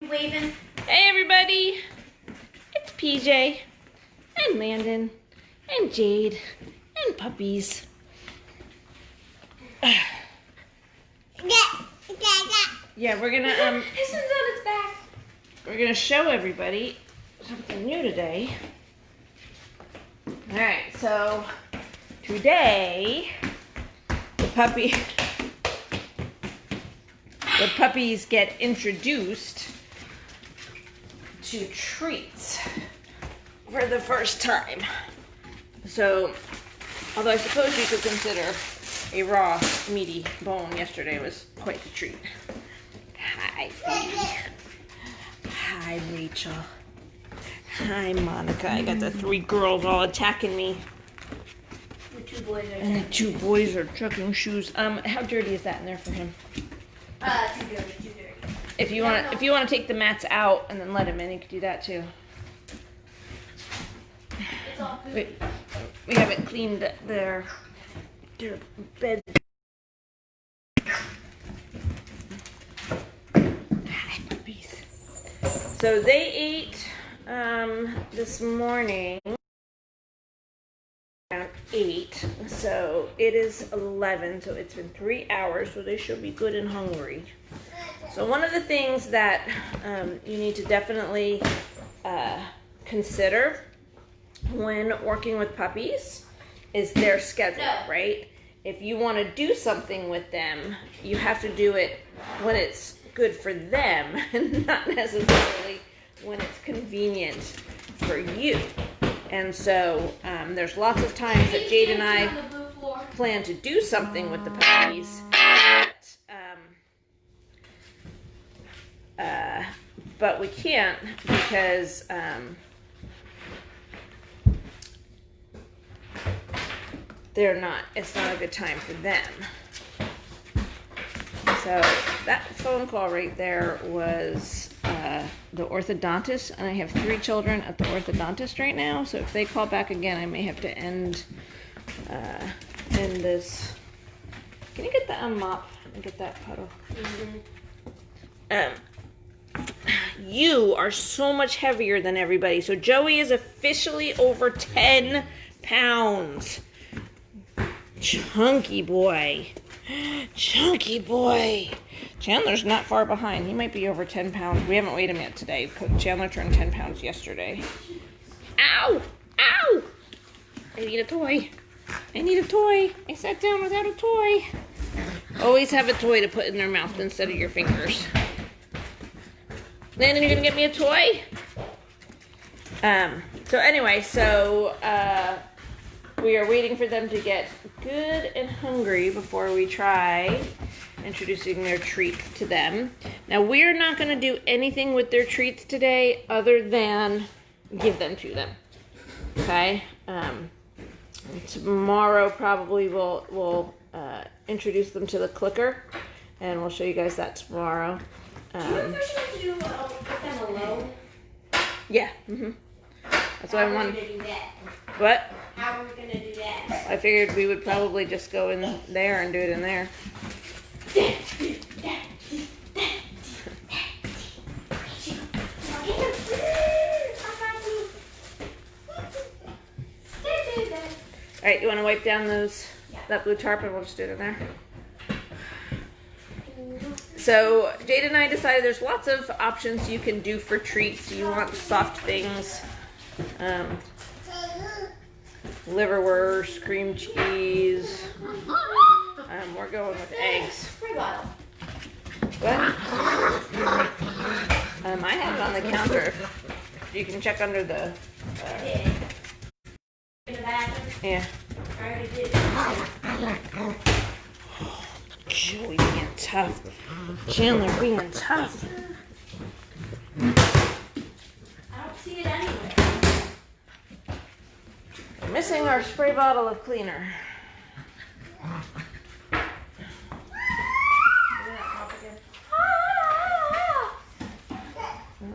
Waving. Hey everybody, it's PJ and Landon and Jade and puppies. Yeah, we're gonna His one's on its back. we're gonna show everybody something new today. All right, so today the puppies get introduced to treats for the first time. So, although I suppose you could consider a raw, meaty bone yesterday was quite the treat. Hi, Phoebe. Hi, Rachel. Hi, Monica. I got the three girls all attacking me. The two boys are And the two boys are chucking shoes. How dirty is that in there for him? too dirty. If you want to take the mats out and then let him in, you could do that too. It's all good. We haven't cleaned their bed. Hi, puppies. So they ate this morning around 8. So it is 11. So it's been 3 hours. So they should be good and hungry. So one of the things that you need to definitely consider when working with puppies is their schedule, right? If you want to do something with them, you have to do it when it's good for them and not necessarily when it's convenient for you. And so there's lots of times that Jade and I plan to do something with the puppies, but we can't because it's not a good time for them. So that phone call right there was the orthodontist, and I have 3 children at the orthodontist right now, so if they call back again, I may have to end this. Can you get the mop and get that puddle? You are so much heavier than everybody. So Joey is officially over 10 pounds. Chunky boy. Chunky boy. Chandler's not far behind. He might be over 10 pounds. We haven't weighed him yet today. Chandler turned 10 pounds yesterday. Ow! Ow! I need a toy. I need a toy. I sat down without a toy. Always have a toy to put in their mouth instead of your fingers. Landon, you gonna get me a toy? So anyway, we are waiting for them to get good and hungry before we try introducing their treats to them. Now, we're not going to do anything with their treats today other than give them to them. Okay? Tomorrow probably we'll introduce them to the clicker, and we'll show you guys that tomorrow. Do you ever to do with them alone? Yeah. That's what I wanted. What? How are we going to do that? I figured we would probably just go in there and do it in there. Alright, you want to wipe down that blue tarp and we'll just do it in there? So Jade and I decided there's lots of options you can do for treats. You want soft things. Liverwurst, cream cheese. We're going with eggs. Spray bottle. What? I have it on the counter. You can check under the. In the bathroom? Yeah. I already did. Joey being tough. Chandler being tough. I don't see it anywhere. We're missing our spray bottle of cleaner.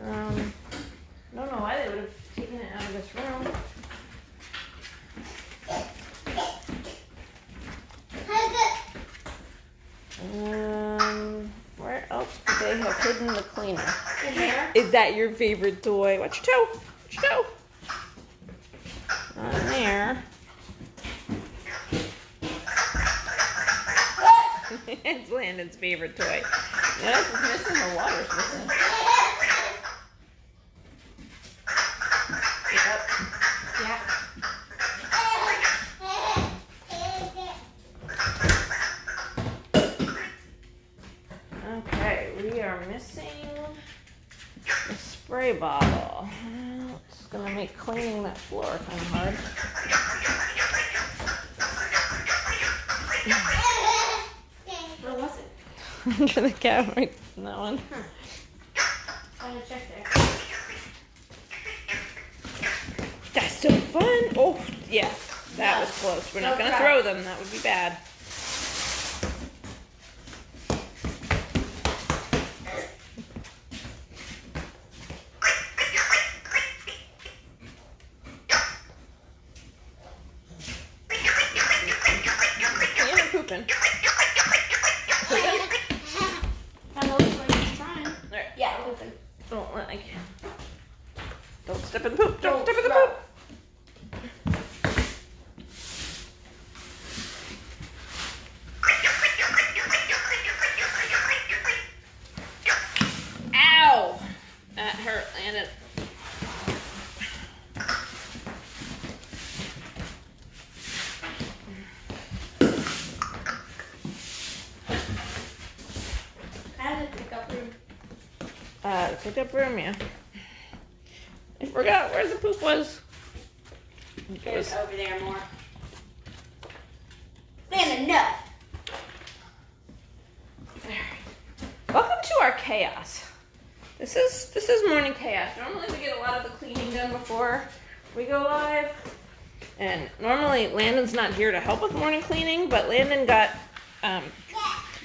I don't know why they would have taken it out of this room. Where else could they have hidden the cleaner? In here? Is that your favorite toy? Watch your toe. Watch your toe. On there. It's Landon's favorite toy. What else is missing? The water's missing. Pick up. Yeah. Okay, we are missing the spray bottle. It's gonna make cleaning that floor kind of hard. Where was it? Under the couch, right? That one. I'm gonna check there. That's so fun. Oh, yes. That was close. We're not going to throw them. That would be bad. Yeah, they're pooping. Kind of looks like he's trying. Right. Yeah, open. Don't step in the poop. Don't step in the poop. Ow! That hurt, Landon. How did it pick up room? Picked up room, yeah. I forgot where the poop was. It was It's over there more. Landon, no. there. Welcome to our chaos. This is morning chaos. Normally we get a lot of the cleaning done before we go live. And normally Landon's not here to help with morning cleaning, but Landon got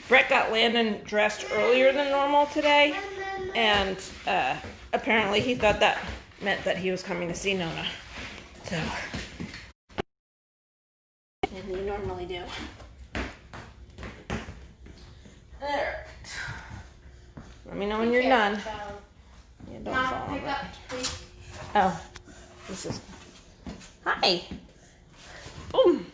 Brett got Landon dressed earlier than normal today, and apparently he thought that meant that he was coming to see Nona. So, and we normally do. There. Let me know when you're done. Yeah, don't fall Mom, pick over. up, please. Oh, this is. Hi. Boom.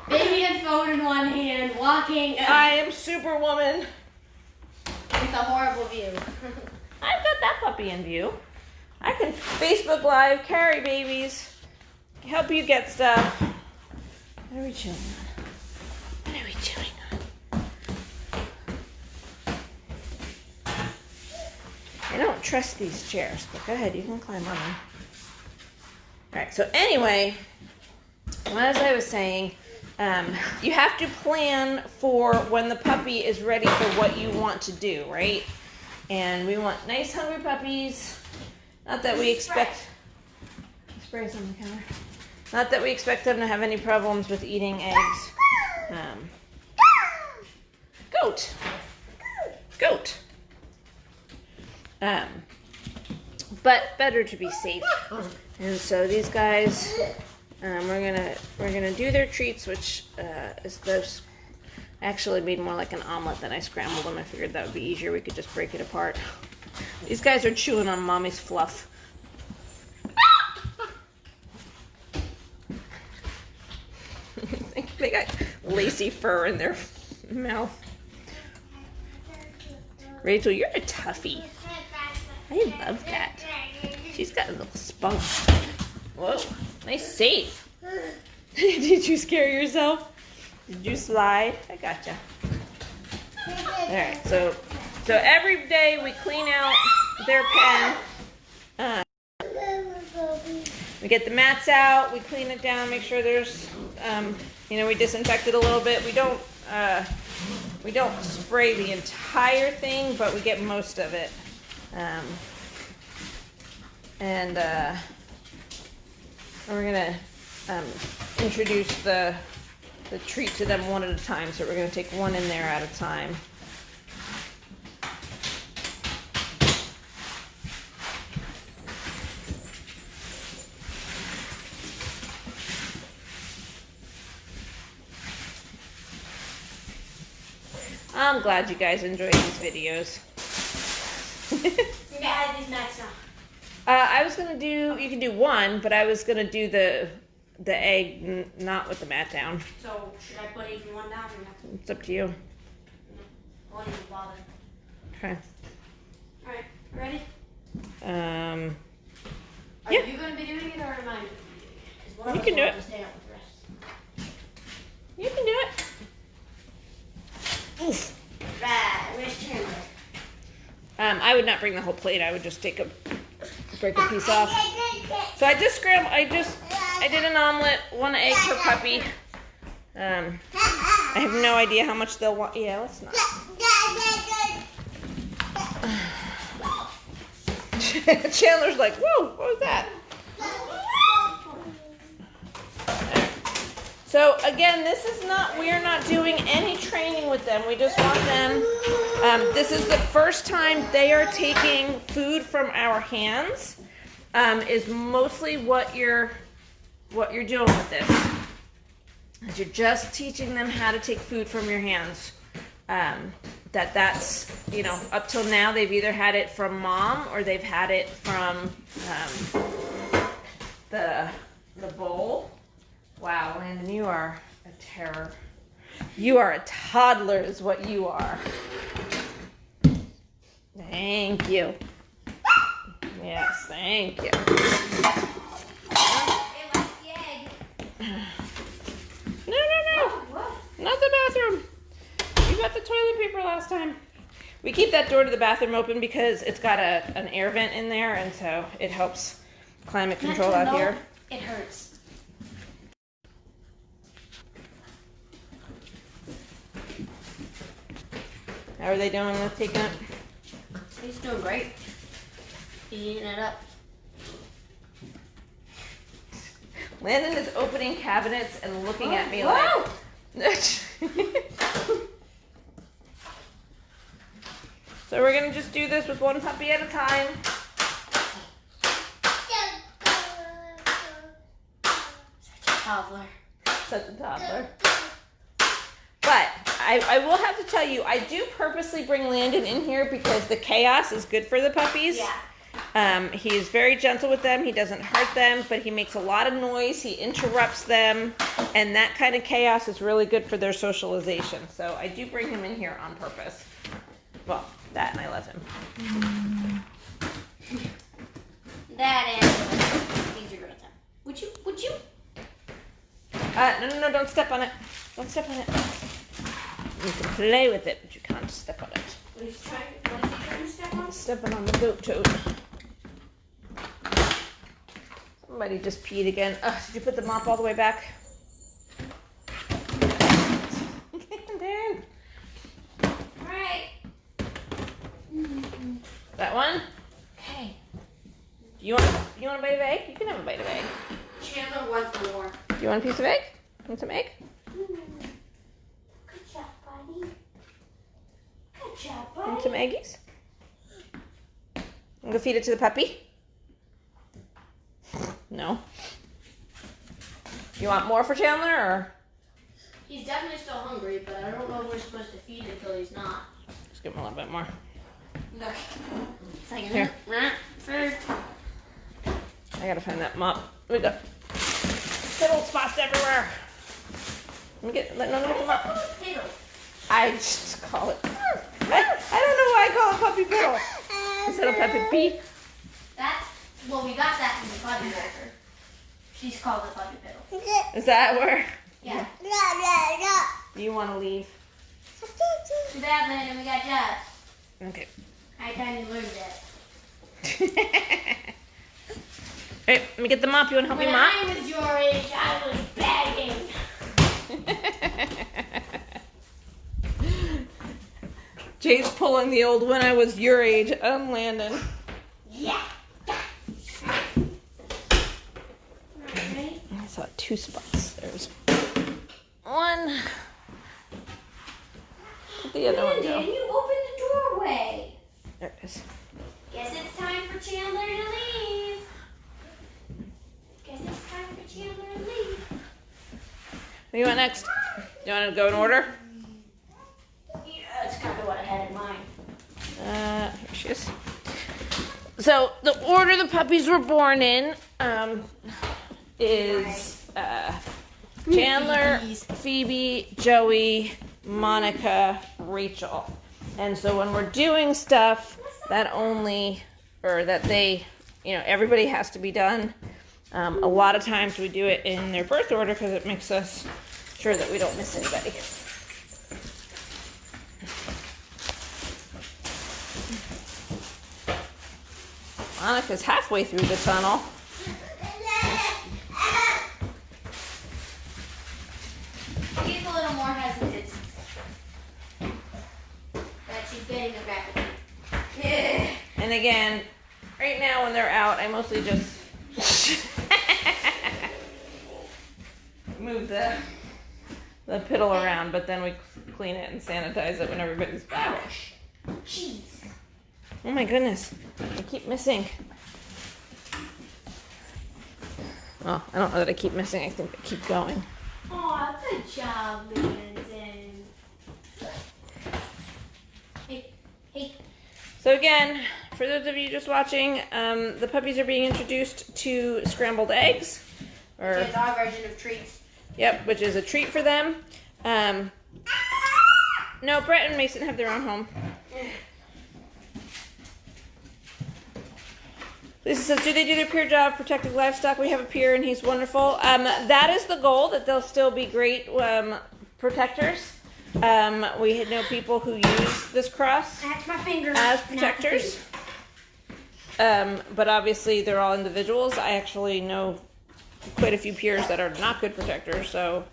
Baby and phone in one hand, walking I am Superwoman. with a horrible view. I've got that puppy in view. I can Facebook Live, carry babies, help you get stuff. What are we chewing on? What are we chewing on? I don't trust these chairs, but go ahead, you can climb on them. Alright, so anyway, as I was saying, you have to plan for when the puppy is ready for what you want to do, right? And we want nice, hungry puppies. Not that we expect... Sprays on the counter. Not that we expect them to have any problems with eating eggs. Goat. Goat. But better to be safe. And so these guys, we're gonna do their treats, which is those. I actually made more like an omelet than I scrambled them. I figured that would be easier. We could just break it apart. These guys are chewing on mommy's fluff. They got lacy fur in their mouth. Rachel, you're a toughie. I love that. She's got a little spunk. Whoa, nice save. Did you scare yourself? Did you slide? I gotcha. Alright, so every day we clean out their pen. We get the mats out, we clean it down, make sure there's, we disinfect it a little bit. We don't spray the entire thing, but we get most of it. And we're gonna introduce the treat to them one at a time. So we're gonna take one in there at a time. I'm glad you guys enjoy these videos. You gotta add these nuts now. I was gonna do, you can do one, but I was gonna do the egg not with the mat down. So should I put even one down or no? It's up to you. No. I won't even bother. Okay. Alright, ready? Are Yeah. you gonna be doing it or am I? You can do it. Stay out with the rest. You can do it. Oof. Right, where's Chandler? I would not bring the whole plate. I would just break a piece off. So I just I did an omelet, 1 egg per puppy. I have no idea how much they'll want. Yeah, let's not. Chandler's like, whoa, what was that? So again, we're not doing any training with them. We just want them, this is the first time they are taking food from our hands, is mostly what you're doing with this. You're just teaching them how to take food from your hands. That's, you know, up till now they've either had it from mom or they've had it from the bowl. Wow, Landon, you are a terror. You are a toddler is what you are. Thank you. Yes, thank you. No. Not the bathroom. You got the toilet paper last time. We keep that door to the bathroom open because it's got an air vent in there, and so it helps climate control out here. It hurts. How are they doing with taking it? He's doing great. He's eating it up. Landon is opening cabinets and looking at me Whoa! like... So we're going to just do this with one puppy at a time. Such a toddler. Such a toddler. But I will have to tell you, I do purposely bring Landon in here because the chaos is good for the puppies. Yeah. He's very gentle with them. He doesn't hurt them, but he makes a lot of noise. He interrupts them, and that kind of chaos is really good for their socialization. So I do bring him in here on purpose. Well, that and I love him. That and these are good. Would you? No, don't step on it. Don't step on it. You can play with it, but you can't step on it. What is he trying to step on? Stepping on the goat toad. Somebody just peed again. Did you put the mop all the way back? Landon. Alright. That one? Okay. You want a bite of egg? You can have a bite of egg. Chandler wants more. You want a piece of egg? Want some egg? Good job, buddy. Good job, buddy. Want some eggies? I'm gonna feed it to the puppy. No. You want more for Chandler, or? He's definitely still hungry, but I don't know if we're supposed to feed until he's not. Just give him a little bit more. Look. It's like Here. Food. I gotta find that mop. We got little spots everywhere. Let me get the mop. Potato. I just call it. I don't know why I call it puppy piddle instead of puppy pee. Well, we got that from the puppy walker. She's called it puppy piddle. Is that where? Yeah. Do you want to leave? Too bad, Landon. We got jobs. Okay. I kind of learned that. Hey, let me get the mop. You want to help me When mop? I was your age, I was begging. Jade's pulling the old when I was your age. I'm Landon. Yeah. Ready? I saw 2 spots. There's one. Where'd the other one go? Landon, you opened the doorway. There it is. Guess it's time for Chandler to leave. Guess it's time for Chandler to leave. What do you want next? You want to go in order? Yeah, it's kind Here she is. So the order the puppies were born in is Chandler, Phoebe, Joey, Monica, Rachel. And so when we're doing stuff that they, everybody has to be done. A lot of times we do it in their birth order because it makes us sure that we don't miss anybody. Monica's halfway through the tunnel. She's a little more hesitant. But she's getting it rapidly. And again, right now when they're out, I mostly just move the piddle around, but then we clean it and sanitize it when everybody's back. Jeez. Oh my goodness, I keep missing. Well, I don't know that I keep missing, I think I keep going. Aw, good job, Landon. Hey. So again, for those of you just watching, the puppies are being introduced to scrambled eggs. Which is our version of treats. Yep, which is a treat for them. No, Brett and Mason have their own home. Lisa says, do they do their peer job protecting livestock? We have a peer and he's wonderful. That is the goal, that they'll still be great protectors. We know people who use this cross as protectors. But obviously they're all individuals. I actually know quite a few peers that are not good protectors, so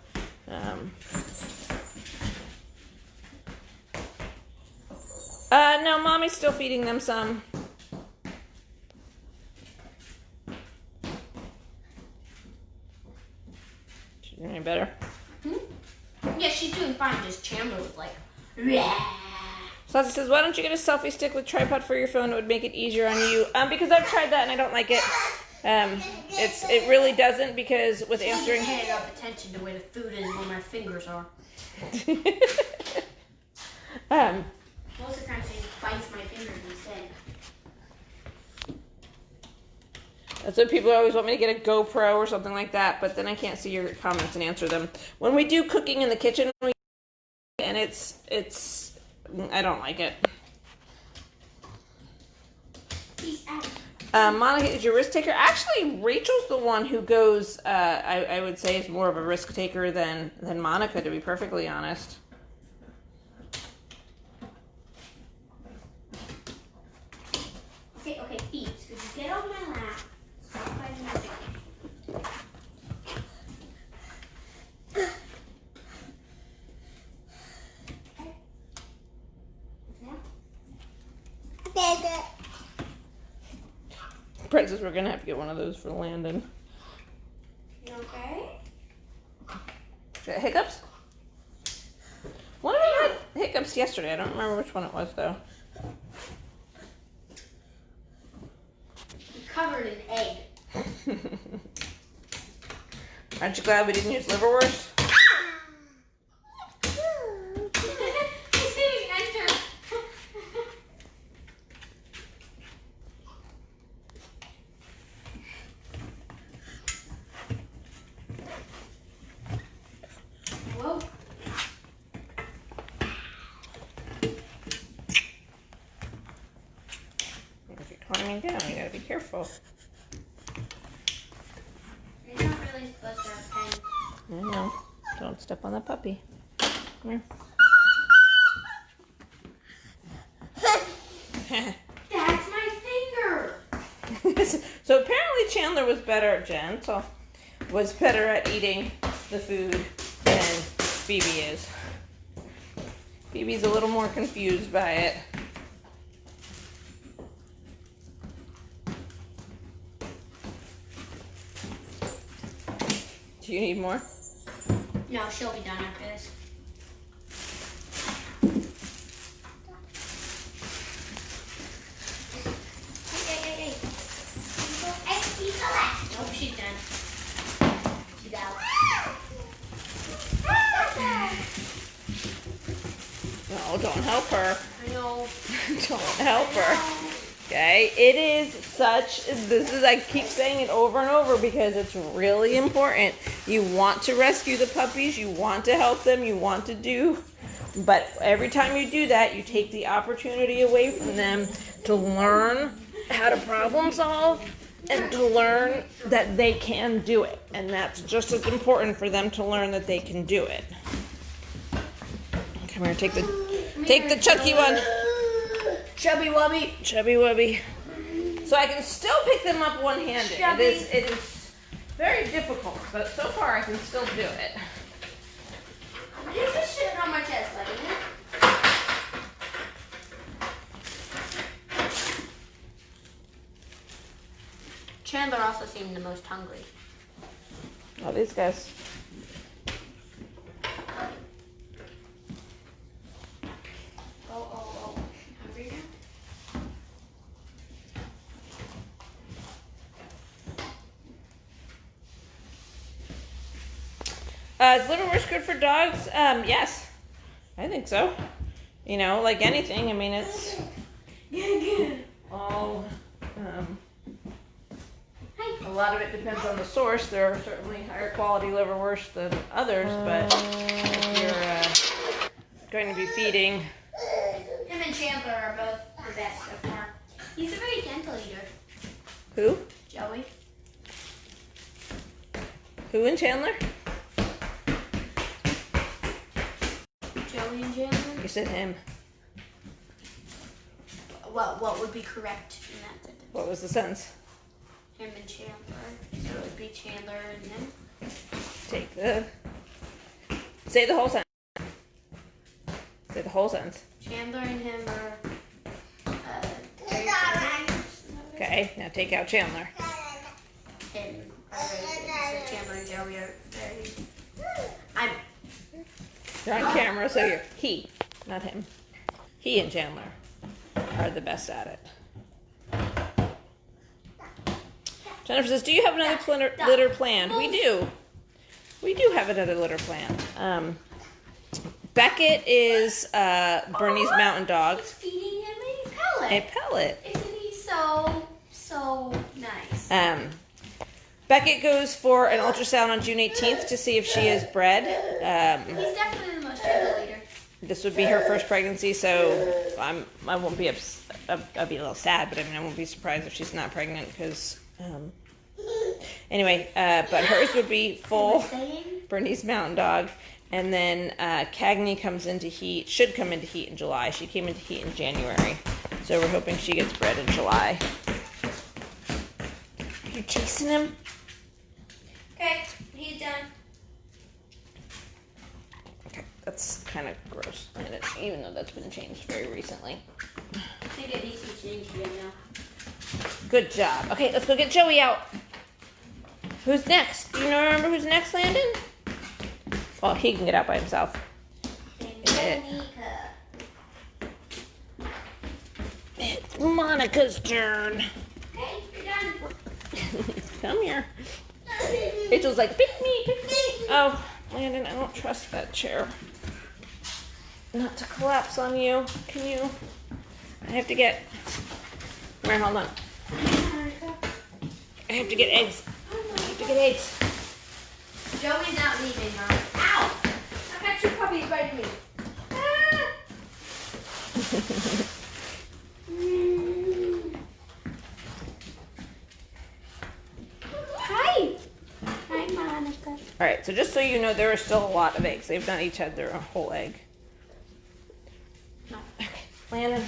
no, Mommy's still feeding them some. She's doing any better? Yeah, she's doing fine. Just Chandler was like, Saucy says, why don't you get a selfie stick with tripod for your phone? It would make it easier on you. Because I've tried that and I don't like it. It really doesn't, because with answering. She paying enough attention to where the food is where my fingers are. Most of the time she just bites my fingers instead. That's what people always want me to get a GoPro or something like that, but then I can't see your comments and answer them. When we do cooking in the kitchen, and it's I don't like it. Peace out. Monica is your risk taker. Actually, Rachel's the one who goes, I would say, is more of a risk taker than Monica, to be perfectly honest. Okay, Phoebes, could you get on my lap? Stop fighting my chicken. Brett says we're going to have to get one of those for Landon. You okay? Hiccups? One of them had hiccups yesterday. I don't remember which one it was, though. Covered in egg. Aren't you glad we didn't use liverwurst? He's hitting enter. Whoa. If you're climbing down, you gotta be careful. You're not really supposed to have pens. I know. Don't step on the puppy. Come here. That's my finger. So apparently Chandler was better, Jen, was better at eating the food than Phoebe is. Phoebe's a little more confused by it. Do you need more? No, she'll be done after this. Hey. Nope, she's done. She's out. No, don't help her. I know. Don't help her. Okay, it is I keep saying it over and over because it's really important. You want to rescue the puppies, you want to help them, you want to do, but every time you do that, you take the opportunity away from them to learn how to problem solve and to learn that they can do it. And that's just as important for them to learn that they can do it. Come here, take the chunky one. Chubby wubby. Chubby wubby. So I can still pick them up one-handed. It is very difficult, but so far I can still do it. You just shit on my chest, buddy. Chandler also seemed the most hungry. Oh, these guys. Oh. Hungry now? Is liverwurst good for dogs? Yes. I think so. You know, like anything. I mean, it's all... a lot of it depends on the source. There are certainly higher quality liverwurst than others, but if you're going to be feeding... Him and Chandler are both the best so far. He's a very gentle eater. Who? Joey. Who in Chandler? Joey and Chandler? You said him. What would be correct in that sentence? What was the sentence? Him and Chandler. So it would be Chandler and him. Say the whole sentence. Say the whole sentence. Chandler and him are very gentle. Okay, now take out Chandler. And so Chandler and Joey are very... You're on camera, so you're he, not him. He and Chandler are the best at it. Jennifer says, do you have another litter planned? We do. We do have another litter planned. Beckett is Bernese Mountain Dog. He's feeding him a pellet. A pellet. Isn't he so nice? Beckett goes for an ultrasound on June 18th to see if she is bred. He's definitely the most gentle eater. This would be her first pregnancy, so I won't be I'll be a little sad, but I mean I won't be surprised if she's not pregnant because anyway. But hers would be full Bernese Mountain Dog, and then Cagney should come into heat in July. She came into heat in January, so we're hoping she gets bred in July. Are you chasing him? Okay, he's done. Okay, that's kind of gross, even though that's been changed very recently. I think it needs to be changed again now. Good job. Okay, let's go get Joey out. Who's next? Do you remember who's next, Landon? Well, he can get out by himself. It's Monica's turn. Okay, you're done. Come here. Rachel's like, pick me. Oh, Landon, I don't trust that chair. Not to collapse on you. Can you? I have to get... Come here, hold on. I have to get eggs. Joey's not leaving, Mom. Ow! I've got two puppies biting me. Ah! Hi, Monica. All right, so just so you know, there are still a lot of eggs. They've not each had their whole egg. No. Okay, Landon,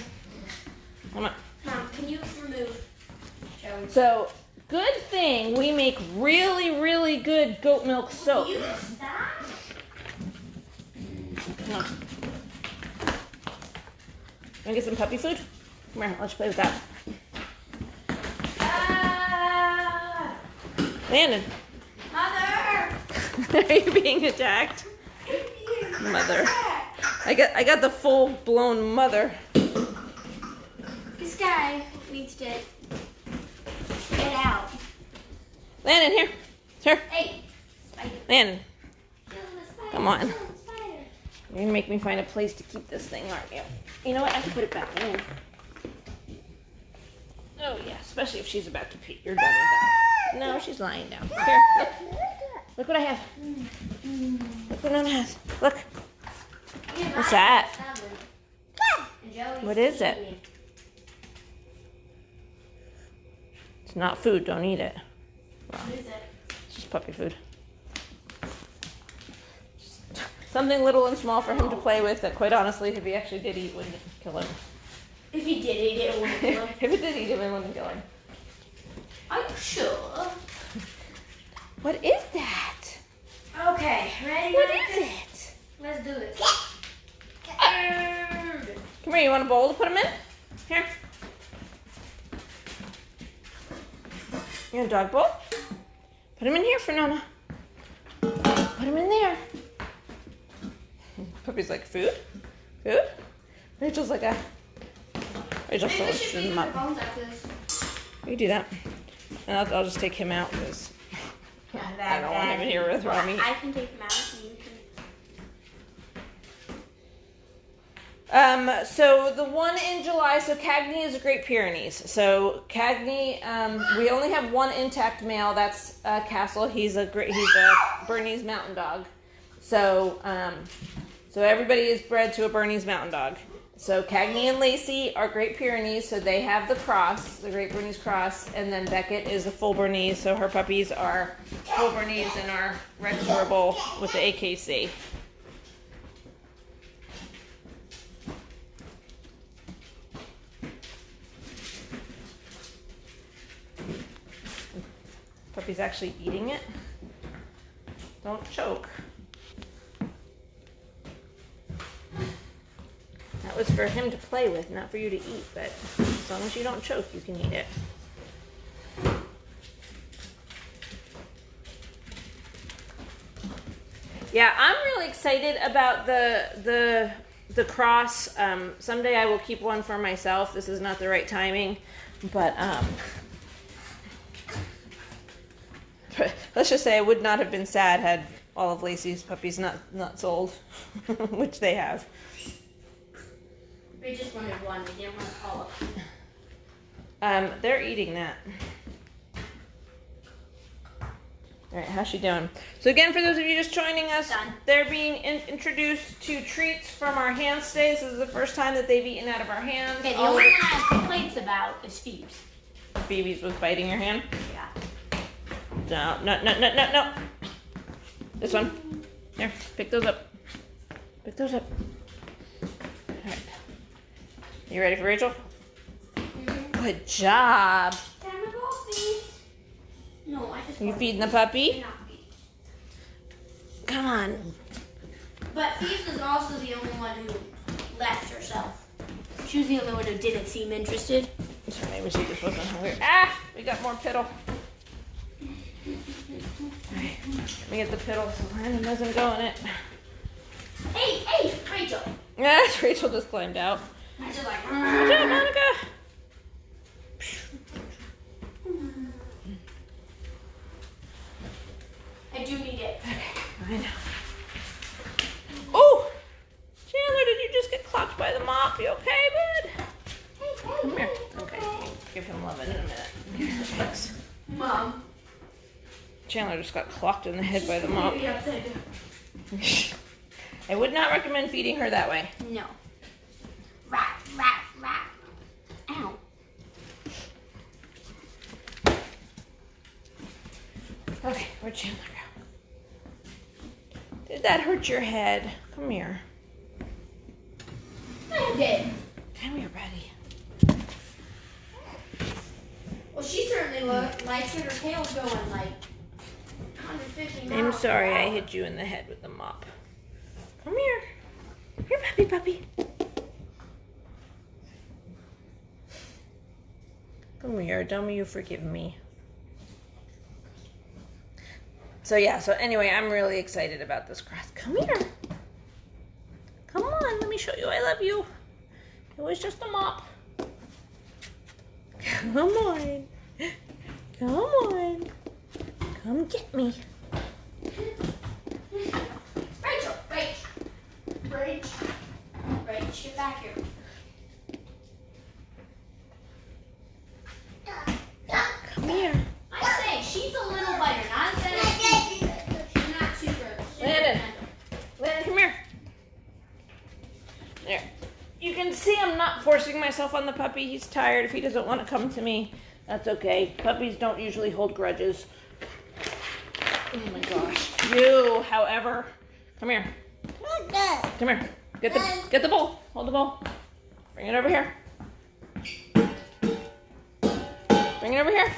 come on. Mom, can you remove Joey? So, good thing we make really, really good goat milk soap. You stop? Come on. Want to get some puppy food? Come here, let's play with that. Landon. Mother! Are you being attacked? Mother. I got the full blown mother. This guy needs to get out. Landon, here. Here. Hey, spider. Landon, Kill the spider. come on. Kill the spider. You're gonna make me find a place to keep this thing, aren't you? You know what? I can put it back in. Oh yeah, especially if she's about to pee. You're done with that. No, she's lying down. Here, look. Look what I have. Look what Nona has. Look. What's that? What is it? It's not food. Don't eat it. Well, What is it? it's just puppy food. Something little and small for him to play with that, quite honestly, if he actually did eat, wouldn't kill him. If he did eat it, it wouldn't kill him. If it did eat him, it wouldn't kill him. Are you sure? What is that? Okay, ready? What is it? Let's do this. Come here, you want a bowl to put him in? Here. You want a dog bowl? Put him in here for Nona. Put him in there. Puppy's like, food? Food? Rachel's like Rachel's Maybe we so should feed him the up. bones after this. You do that. And I'll just take him out because I don't want him in here with Rami. I can take him out and you can. So the one in July, so Cagney is a Great Pyrenees. So Cagney, we only have one intact male. That's Castle. He's a Bernese Mountain Dog. So so everybody is bred to a Bernese Mountain Dog. So Cagney and Lacey are Great Pyrenees, so they have the cross, the Great Bernese cross, and then Beckett is a full Bernese, so her puppies are full Bernese and are registerable with the AKC. Puppy's actually eating it. Don't choke. That was for him to play with, not for you to eat, but as long as you don't choke, you can eat it. Yeah, I'm really excited about the cross. Someday I will keep one for myself. This is not the right timing, but let's just say I would not have been sad had all of Lacey's puppies not sold, which they have. We just wanted one. We didn't want all of them. They're eating that. All right, how's she doing? So again, for those of you just joining us, Done. they're being introduced to treats from our hand stays. This is the first time that they've eaten out of our hands. Okay, the only one I have complaints about is Phoebe's. Phoebe's was biting your hand. Yeah. No. This one. Here, pick those up. Pick those up. All right. You ready for Rachel? Mm-hmm. Good job. Time to go feed. No, I just. You want feeding the to puppy? not feed. Come on. But Phoebe's is also the only one who left herself. She was the only one who didn't seem interested. So maybe she just wasn't hungry. Ah! We got more piddle. Alright, let me get the piddle so Brandon doesn't go in it. Hey, Rachel. Yes, Rachel just climbed out. Rachel's like. Good job, Monica. I do need it. I know. Oh! Chandler, did you just get clocked by the mop? You okay, bud? Come here. Okay, give him love in a minute. Here, thanks. Mom. Chandler just got clocked in the head by the mop. Maybe upside down. I would not recommend feeding her that way. No. Rat. Ow. Okay, where'd Chandler go? Did that hurt your head? Come here. I did. Come here, buddy. Well, she certainly likes it. Her tail's going like 150 miles. I'm sorry per I hour. hit you in the head with the mop. Come here. Here, puppy. Come here. Tell me you forgive me. So anyway, I'm really excited about this cross. Come here. Come on, let me show you I love you. It was just a mop. Come on. Come on. Come get me. Rach, get back here. not forcing myself on the puppy. He's tired. If he doesn't want to come to me, that's okay. Puppies don't usually hold grudges. Oh my gosh. You, however, come here. Come here. Get the bowl. Hold the bowl. Bring it over here. Bring it over here.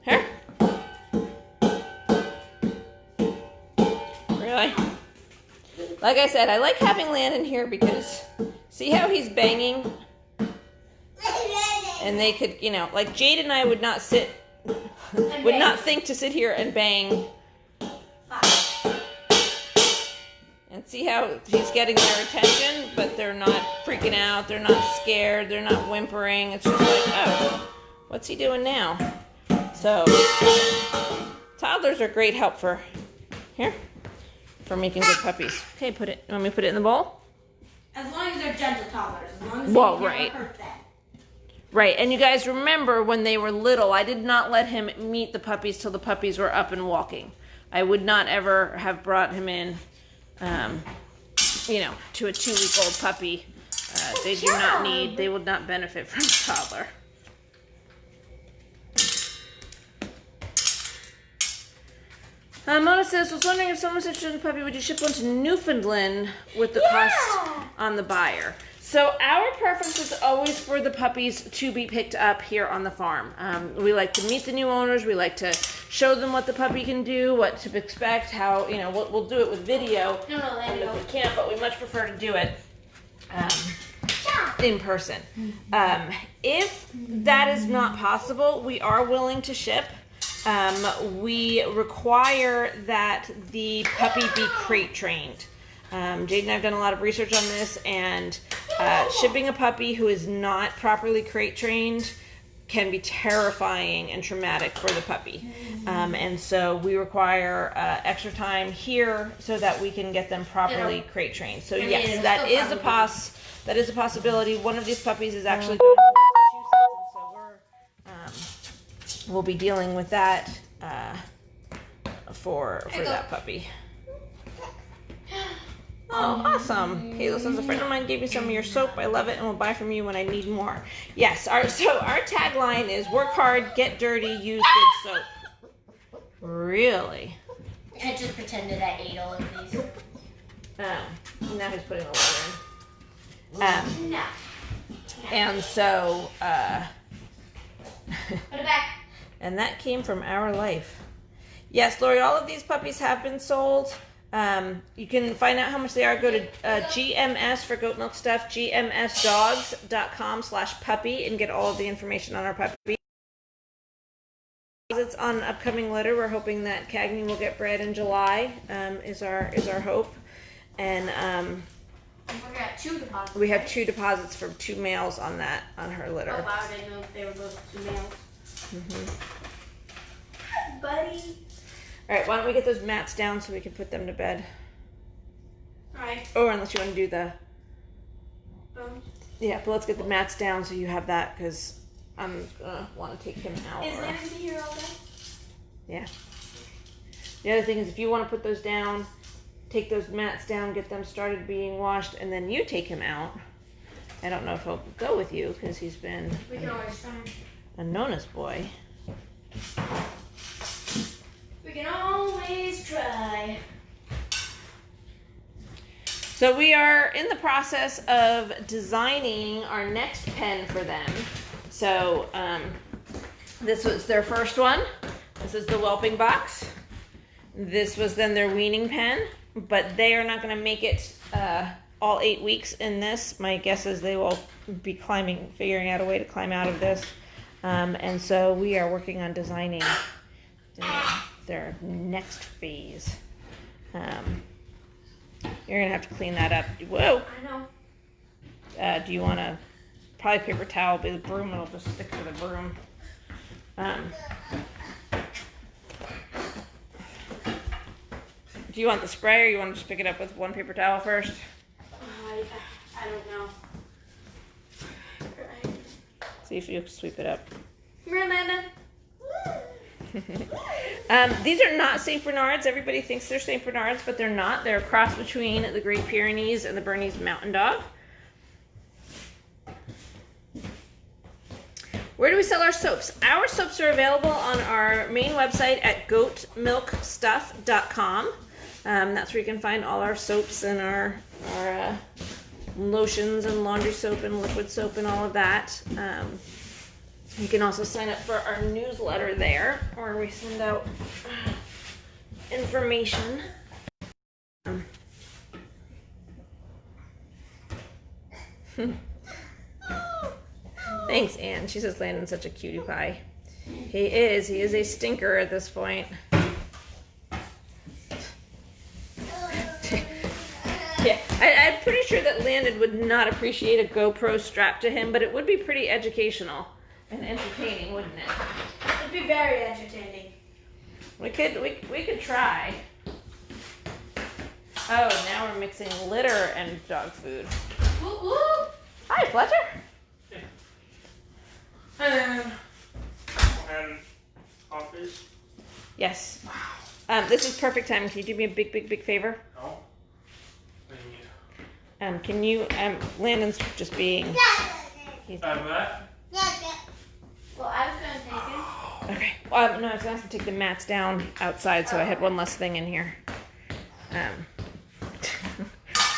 Here. Really? Like I said, I like having Landon here because see how he's banging? And they could, you know, like Jade and I would not think to sit here and bang. And see how he's getting their attention, but they're not freaking out, they're not scared, they're not whimpering. It's just like, oh, what's he doing now? So, toddlers are great help for making good puppies. Okay, want me to put it in the bowl? As long as they're gentle toddlers. As long as they never hurt them. Right, and you guys remember when they were little, I did not let him meet the puppies till the puppies were up and walking. I would not ever have brought him in, you know, to a 2-week-old puppy. They would not benefit from a toddler. Mona says, was wondering if someone's interested in a puppy, would you ship one to Newfoundland with the cost on the buyer? So our preference is always for the puppies to be picked up here on the farm. We like to meet the new owners. We like to show them what the puppy can do, what to expect, how, you know, we'll do it with video. If we can't, but we much prefer to do it in person. If that is not possible, we are willing to ship. We require that the puppy be crate trained. Jade and I have done a lot of research on this, and shipping a puppy who is not properly crate trained can be terrifying and traumatic for the puppy. And so we require extra time here so that we can get them properly crate trained. So yes, that is a possibility. One of these puppies is actually down in Massachusetts, and so we'll be dealing with that for that puppy. Oh, awesome. Kayla says, a friend of mine gave me some of your soap. I love it and will buy from you when I need more. Yes, our tagline is work hard, get dirty, use good soap. Really? I just pretended I ate all of these. Now he's putting the water in. No. And so, Put it back. And that came from our life. Yes, Lori, all of these puppies have been sold. You can find out how much they are. Go to GMS for goat milk stuff, gmsdogs.com/puppy, and get all of the information on our puppy. It's on upcoming litter. We're hoping that Cagney will get bred in July. Is our hope, and we got 2 deposits. We have 2 deposits for 2 males on her litter. Oh wow, I didn't know if they were both 2 males. Mm-hmm. Buddy. All right, why don't we get those mats down so we can put them to bed? All right. Or unless you want to do the... Bones. Yeah, but let's get the mats down so you have that, because I'm going to want to take him out. Is Landon going to be here all day? Yeah. The other thing is, if you want to put those down, take those mats down, get them started being washed, and then you take him out. I don't know if he'll go with you, because he's been a Nona's boy. We can always try. So we are in the process of designing our next pen for them. So this was their first one. This is the whelping box. This was then their weaning pen, but they are not going to make it all 8 weeks in this. My guess is they will be figuring out a way to climb out of this. And so we are working on designing their next phase. You're gonna have to clean that up. Whoa! I know. Do you want to probably paper towel? But the broom, it'll just stick to the broom. Do you want the spray, or you want to just pick it up with one paper towel first? I don't know. See if you can sweep it up. Come here, Amanda. These are not St. Bernards. Everybody thinks they're St. Bernards, but they're not. They're a cross between the Great Pyrenees and the Bernese Mountain Dog. Where do we sell our soaps? Our soaps are available on our main website at goatmilkstuff.com. That's where you can find all our soaps and our lotions and laundry soap and liquid soap and all of that. You can also sign up for our newsletter there, where we send out information. Thanks, Anne. She says Landon's such a cutie pie. He is a stinker at this point. Yeah, I'm pretty sure that Landon would not appreciate a GoPro strapped to him, but it would be pretty educational and entertaining, wouldn't it? It'd be very entertaining. We could try. Oh, now we're mixing litter and dog food. Whoop, whoop. Hi, Fletcher. And office. Yes. This is perfect time. Can you do me a big favor? No. What do you need? Can you, Landon's just being... That? Well, I was going to take it. Okay. No, I was going to have to take the mats down outside, so I had one less thing in here.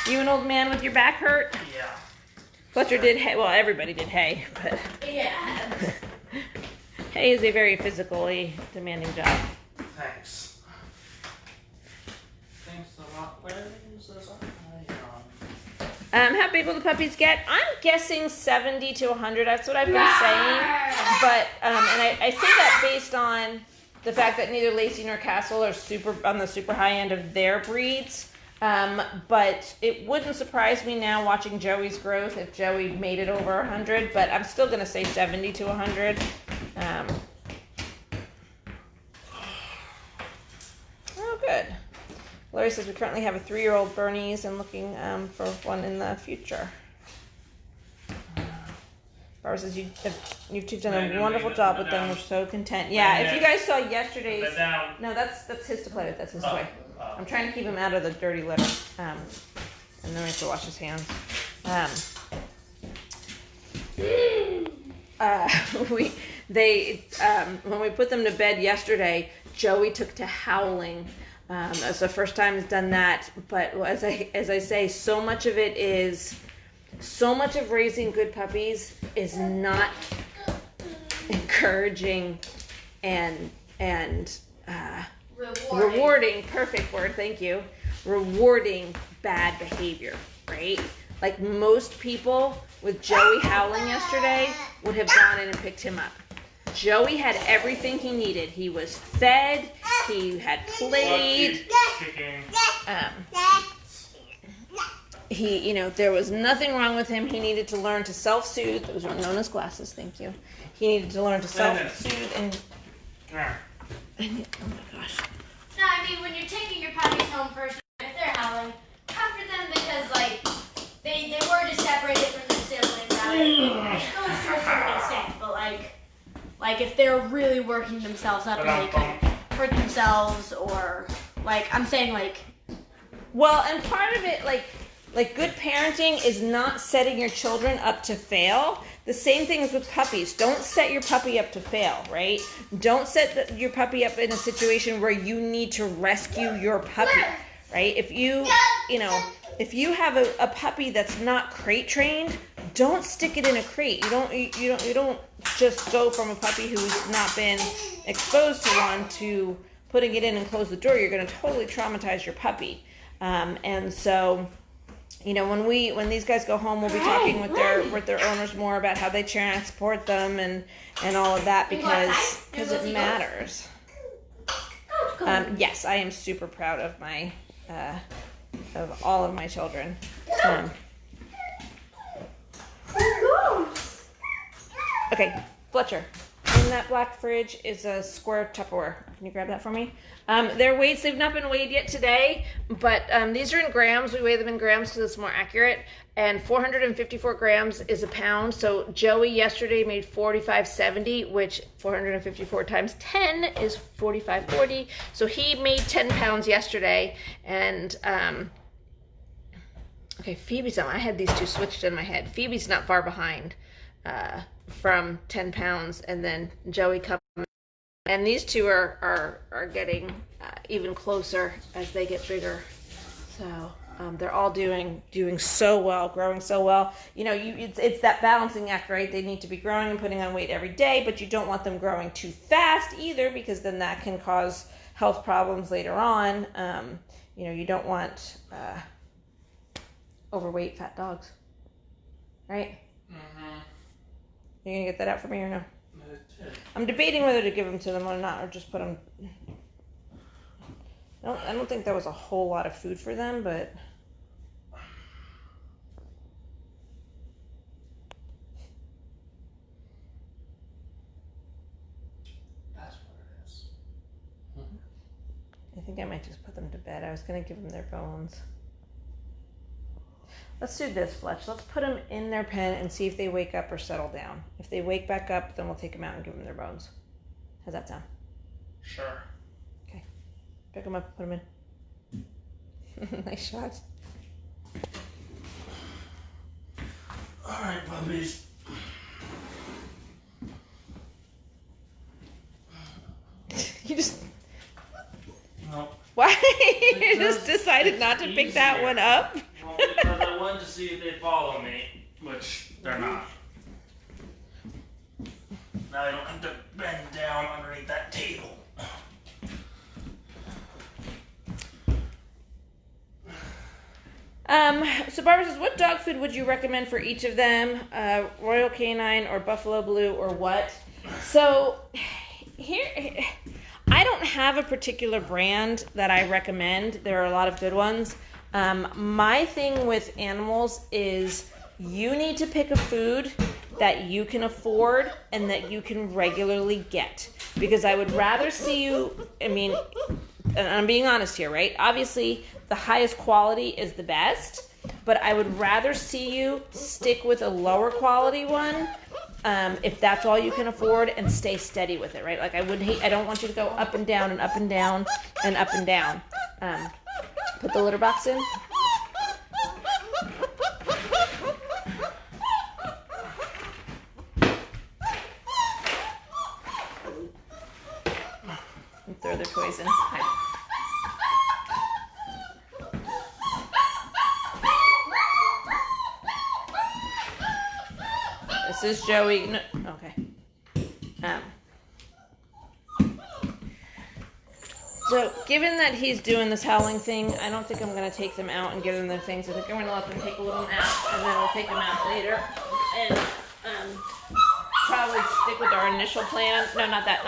You an old man with your back hurt? Yeah. Fletcher did hay. Well, everybody did hay, but Yeah. hay is a very physically demanding job. Thanks. Thanks a lot. Where is this on? How big will the puppies get? I'm guessing 70 to 100. That's what I've been saying. But and I say that based on the fact that neither Lacey nor Castle are on the super high end of their breeds. But it wouldn't surprise me now watching Joey's growth if Joey made it over 100. But I'm still gonna say 70 to 100. Oh, good. Lori says we currently have a 3-year-old Bernese and looking for one in the future. Barbara says you've done a wonderful job with them. We're so content. Yeah, if you guys saw yesterday's... No, that's his to play with. That's his toy. I'm trying to keep him out of the dirty litter. And then we have to wash his hands. When we put them to bed yesterday, Joey took to howling. That's the first time he's done that. But as I say, so much of raising good puppies is not encouraging and rewarding. Perfect word, thank you. Rewarding bad behavior, right? Like most people with Joey howling yesterday would have gone in and picked him up. Joey had everything he needed. He was fed. He had played. There was nothing wrong with him. He needed to learn to self-soothe. Those are known as glasses. Thank you. He needed to learn to self-soothe and. Oh my gosh. No, I mean when you're taking your puppies home first, if they're howling, comfort them because they were just separated from their siblings. It goes to a certain extent, but like if they're really working themselves up and they could hurt themselves or I'm saying Well, and part of it like good parenting is not setting your children up to fail. The same thing is with puppies. Don't set your puppy up to fail, right? Don't set your puppy up in a situation where you need to rescue your puppy, right? If you have a puppy that's not crate trained, don't stick it in a crate. You don't just go from a puppy who's not been exposed to one to putting it in and close the door. You're going to totally traumatize your puppy. And so, when these guys go home, we'll be talking with their owners more about how they transport them and all of that because it matters. Yes, I am super proud of my of all of my children. Okay, Fletcher, in that black fridge is a square Tupperware. Can you grab that for me? Their weights, they've not been weighed yet today, but these are in grams. We weigh them in grams because it's more accurate. And 454 grams is a pound. So Joey yesterday made 4570, which 454 times 10 is 4540. So he made 10 pounds yesterday. And okay, Phoebe's on. I had these two switched in my head. Phoebe's not far behind from 10 pounds, and then Joey comes. And these two are getting even closer as they get bigger. So they're all doing so well, growing so well. You know, it's that balancing act, right? They need to be growing and putting on weight every day, but you don't want them growing too fast either, because then that can cause health problems later on. You know, you don't want overweight fat dogs, right? Mm-hmm. You gonna get that out for me or no? I'm debating whether to give them to them or not, or just put them. I don't think there was a whole lot of food for them, but that's what it is. I think I might just put them to bed. I was gonna give them their bones. Let's do this, Fletch. Let's put them in their pen and see if they wake up or settle down. If they wake back up, then we'll take them out and give them their bones. How's that sound? Sure. Okay. Pick them up, put them in. Nice shot. All right, puppies. You just... No. Why? You just decided not to pick that one up? Well, because I wanted to see if they follow me, which they're not. Now I don't have to bend down underneath that table. So Barbara says, what dog food would you recommend for each of them? Royal Canine or Buffalo Blue or what? So here, I don't have a particular brand that I recommend. There are a lot of good ones. My thing with animals is you need to pick a food that you can afford and that you can regularly get. Because I would rather see you, I mean, and I'm being honest here, right? Obviously, the highest quality is the best, but I would rather see you stick with a lower quality one if that's all you can afford, and stay steady with it, right? Like I don't want you to go up and down and up and down and up and down. Put the litter box in. And throw their toys in. Hi. This is Joey. No, okay. So, given that he's doing this howling thing, I don't think I'm going to take them out and give them their things. I think I'm going to let them take a little nap, and then we'll take them out later. And probably stick with our initial plan. No, not that.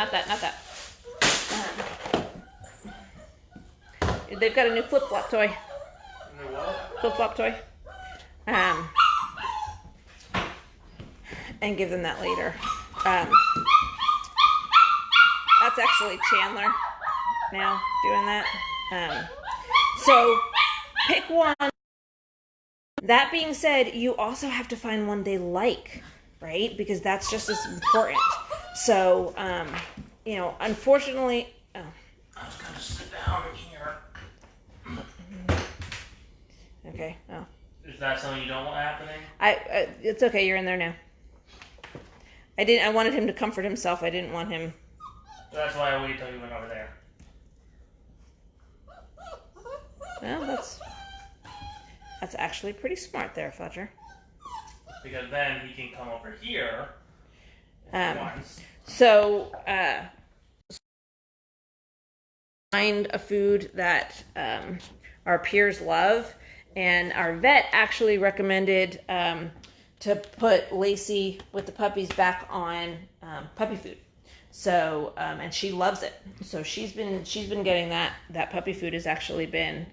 They've got a new flip-flop toy. New what? Flip-flop toy. And give them that later. That's actually Chandler now doing that. So pick one. That being said, you also have to find one they like, right? Because that's just as important. So, you know, unfortunately, I was gonna sit down here. Okay. Oh. Is that something you don't want happening? It's okay. You're in there now. I wanted him to comfort himself. I didn't want him. That's why I waited till you went over there. Well, that's actually pretty smart there, Fudger. Because then he can come over here. So, find a food that our peers love, and our vet actually recommended to put Lacey with the puppies back on puppy food. So, and she loves it. So she's been getting that puppy food has actually been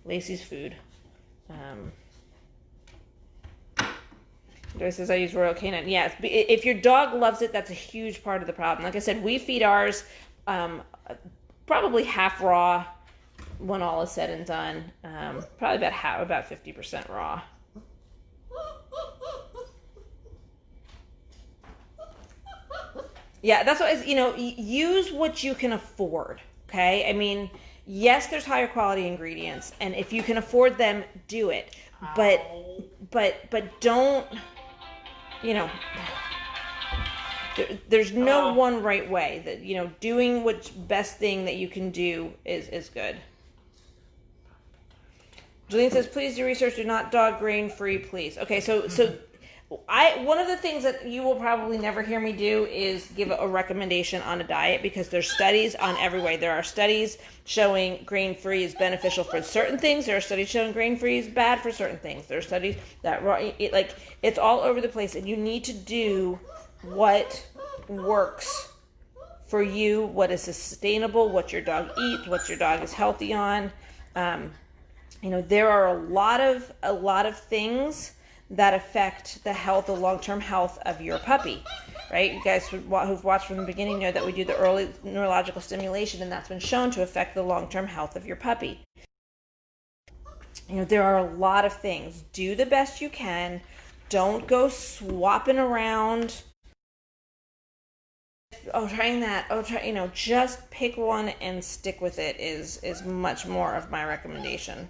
Lacey's food. Joy says I use Royal Canin. Yes, if your dog loves it, that's a huge part of the problem. Like I said, we feed ours probably half raw when all is said and done. Probably about 50% raw. Yeah, that's what, use what you can afford, okay? I mean, yes, there's higher quality ingredients, and if you can afford them, do it. But don't, there's no one right way. That, doing what's best thing that you can do is good. Julian says, please do research, do not dog grain-free, please. Okay, so one of the things that you will probably never hear me do is give a recommendation on a diet, because there's studies on every way. There are studies showing grain-free is beneficial for certain things. There are studies showing grain-free is bad for certain things. There are studies that it's all over the place, and you need to do what works for you, what is sustainable, what your dog eats, what your dog is healthy on. There are a lot of things that affect the long-term health of your puppy, right? You guys who've watched from the beginning know that we do the early neurological stimulation, and that's been shown to affect the long-term health of your puppy. There are a lot of things. Do the best you can. Don't go swapping around. Trying that. Just pick one and stick with it is much more of my recommendation.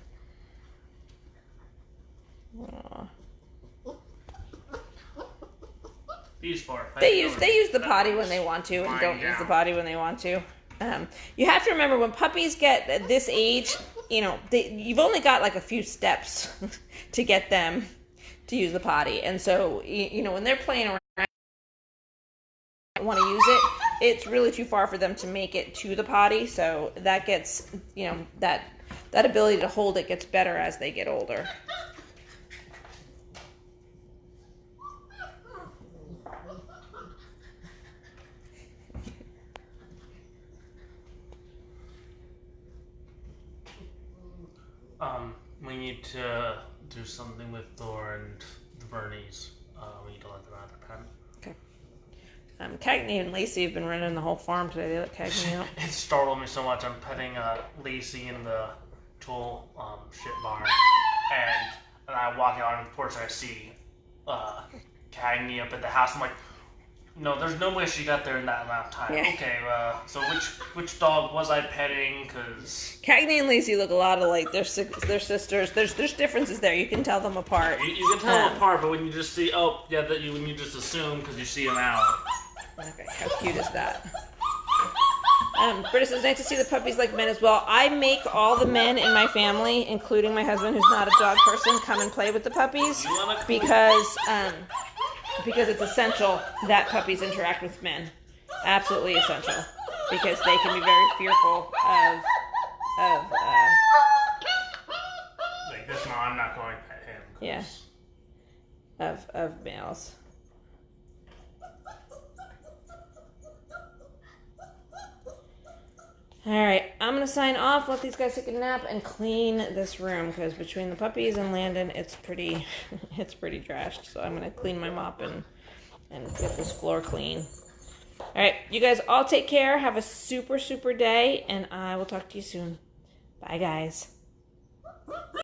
They use the potty when they want to, and don't use the potty when they want to. You have to remember, when puppies get this age, you've only got like a few steps to get them to use the potty, and so when they're playing around, want to use it, it's really too far for them to make it to the potty. So that gets that ability to hold it gets better as they get older. We need to do something with Thor and the Bernese. We need to let them out of their pen. Okay. Cagney and Lacey have been running the whole farm today. They let Cagney out. It startled me so much. I'm petting Lacey in the tool shit barn, and I walk out on the porch and I see Cagney up at the house. I'm like, no, there's no way she got there in that amount of time. Yeah. Okay, so which dog was I petting? Because Cagney and Lacey look a lot alike. They're sisters. There's differences there. You can tell them apart. You can tell them apart, but when you just see, when you just assume because you see them out. Okay, how cute is that? Britta says, nice to see the puppies like men as well. I make all the men in my family, including my husband, who's not a dog person, come and play with the puppies because it's essential that puppies interact with men. Absolutely essential. Because they can be very fearful of like this. No, I'm not going to pet him. Yeah. Of males. All right, I'm going to sign off, let these guys take a nap, and clean this room, because between the puppies and Landon, it's pretty trashed. So I'm going to clean my mop and get this floor clean. All right, you guys all take care. Have a super, super day, and I will talk to you soon. Bye, guys.